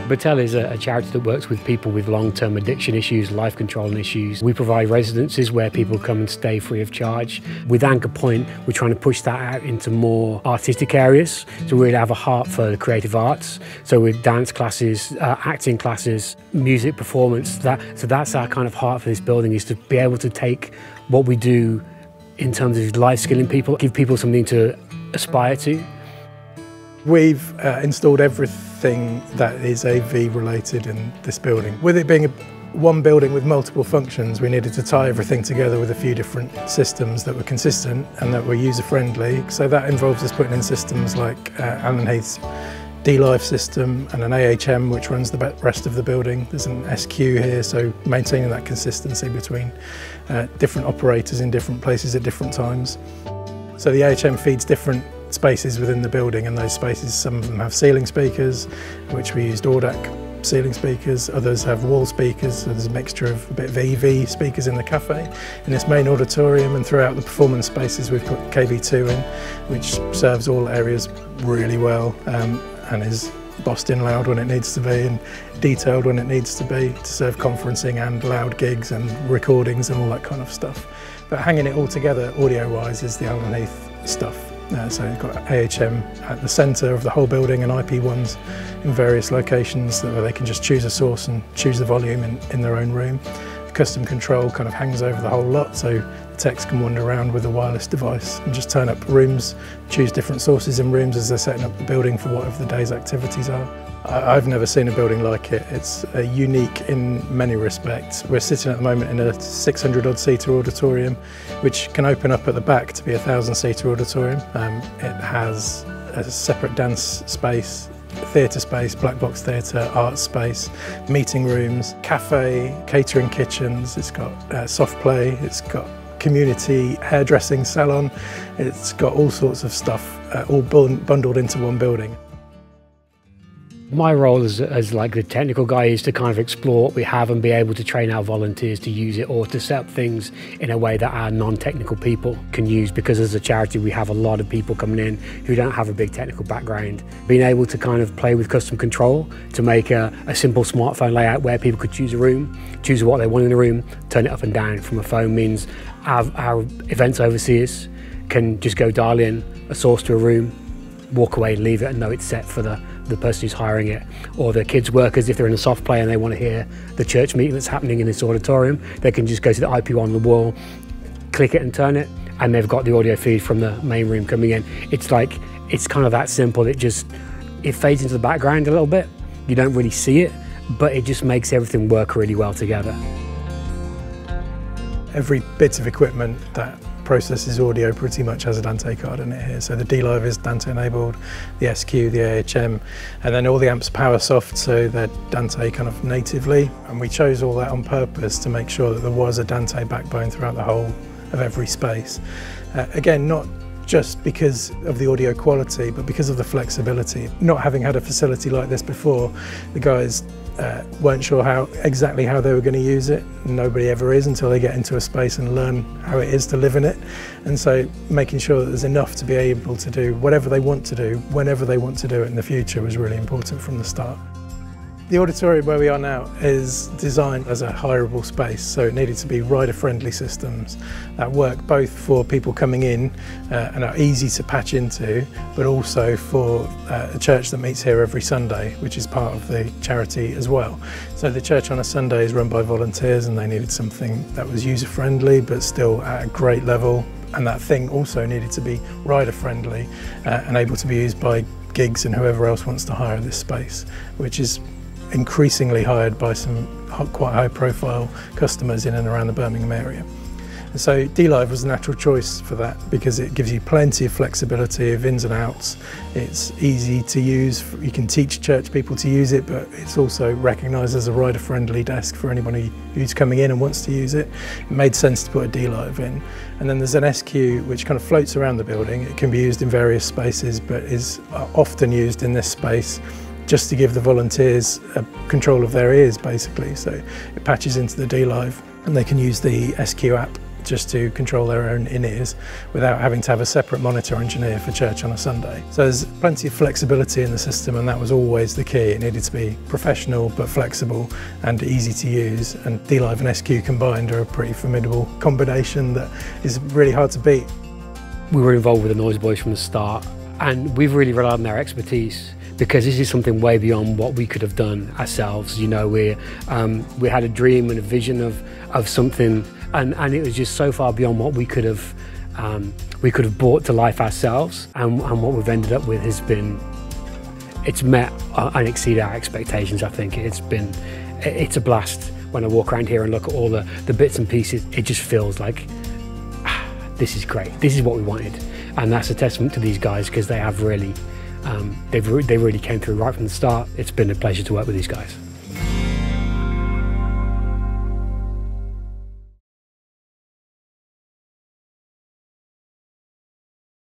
Betel is a charity that works with people with long-term addiction issues, life controlling issues. We provide residences where people come and stay free of charge. With Anchor Point, we're trying to push that out into more artistic areas, to really have a heart for the creative arts. So with dance classes, acting classes, music performance, so that's our kind of heart for this building, is to be able to take what we do in terms of life skilling people, give people something to aspire to. We've installed everything that is AV related in this building. With it being one building with multiple functions, we needed to tie everything together with a few different systems that were consistent and that were user friendly. So that involves us putting in systems like Allen Heath's D-Live system and an AHM which runs the rest of the building. There's an SQ here, so maintaining that consistency between different operators in different places at different times. So the AHM feeds different spaces within the building, and those spaces, some of them have ceiling speakers, which we used Audac ceiling speakers, others have wall speakers, so there's a mixture of a bit of EV speakers in the cafe. In this main auditorium and throughout the performance spaces we've put KV2 in, which serves all areas really well and is bossed in loud when it needs to be and detailed when it needs to be to serve conferencing and loud gigs and recordings and all that kind of stuff. But hanging it all together audio-wise is the Allen Heath stuff. So you've got AHM at the centre of the whole building and IP1s in various locations where they can just choose a source and choose the volume in their own room. The custom control kind of hangs over the whole lot, so the techs can wander around with a wireless device and just turn up rooms, choose different sources in rooms as they're setting up the building for whatever the day's activities are. I've never seen a building like it. It's unique in many respects. We're sitting at the moment in a 600 odd seater auditorium, which can open up at the back to be a 1,000 seater auditorium. It has a separate dance space, theatre space, black box theatre, art space, meeting rooms, cafe, catering kitchens. It's got soft play, it's got community hairdressing salon. It's got all sorts of stuff all bundled into one building. My role as like the technical guy is to kind of explore what we have and be able to train our volunteers to use it, or to set up things in a way that our non-technical people can use, because as a charity we have a lot of people coming in who don't have a big technical background. Being able to kind of play with custom control to make a simple smartphone layout where people could choose a room, choose what they want in the room, turn it up and down from a phone, means our events overseers can just go dial in a source to a room, walk away and leave it and know it's set for the person who's hiring it. Or the kids workers, if they're in a soft play and they want to hear the church meeting that's happening in this auditorium, they can just go to the IP on the wall, click it and turn it, and they've got the audio feed from the main room coming in. It's kind of that simple. It fades into the background a little bit. You don't really see it, but it just makes everything work really well together. Every bit of equipment that processes audio pretty much has a Dante card in it here. So the D-Live is Dante enabled, the SQ, the AHM, and then all the amps power soft, so they're Dante kind of natively. And we chose all that on purpose to make sure that there was a Dante backbone throughout the whole of every space. Again, not just because of the audio quality, but because of the flexibility. Not having had a facility like this before, the guys weren't sure exactly how they were going to use it. Nobody ever is until they get into a space and learn how it is to live in it. And so making sure that there's enough to be able to do whatever they want to do, whenever they want to do it in the future, was really important from the start. The auditorium where we are now is designed as a hireable space, so it needed to be rider-friendly systems that work both for people coming in and are easy to patch into, but also for a church that meets here every Sunday, which is part of the charity as well. So the church on a Sunday is run by volunteers, and they needed something that was user-friendly but still at a great level, and that thing also needed to be rider-friendly and able to be used by gigs and whoever else wants to hire this space, which is increasingly hired by some quite high profile customers in and around the Birmingham area. And so D-Live was a natural choice for that, because it gives you plenty of flexibility of ins and outs. It's easy to use, you can teach church people to use it, but it's also recognised as a rider-friendly desk for anybody who's coming in and wants to use it. It made sense to put a D-Live in. And then there's an SQ which kind of floats around the building. It can be used in various spaces, but is often used in this space just to give the volunteers control of their ears, basically. So it patches into the D-Live, and they can use the SQ app just to control their own in-ears without having to have a separate monitor engineer for church on a Sunday. So there's plenty of flexibility in the system, and that was always the key. It needed to be professional but flexible and easy to use, and D-Live and SQ combined are a pretty formidable combination that is really hard to beat. We were involved with the NoiseBoys from the start, and we've really relied on their expertise, because this is something way beyond what we could have done ourselves. You know, we had a dream and a vision of something, and it was just so far beyond what we could have brought to life ourselves. And what we've ended up with has been, it's met and exceeded our expectations. I think it's a blast. When I walk around here and look at all the bits and pieces, it just feels like, this is great. This is what we wanted, and that's a testament to these guys, because they have really. They really came through right from the start. It's been a pleasure to work with these guys.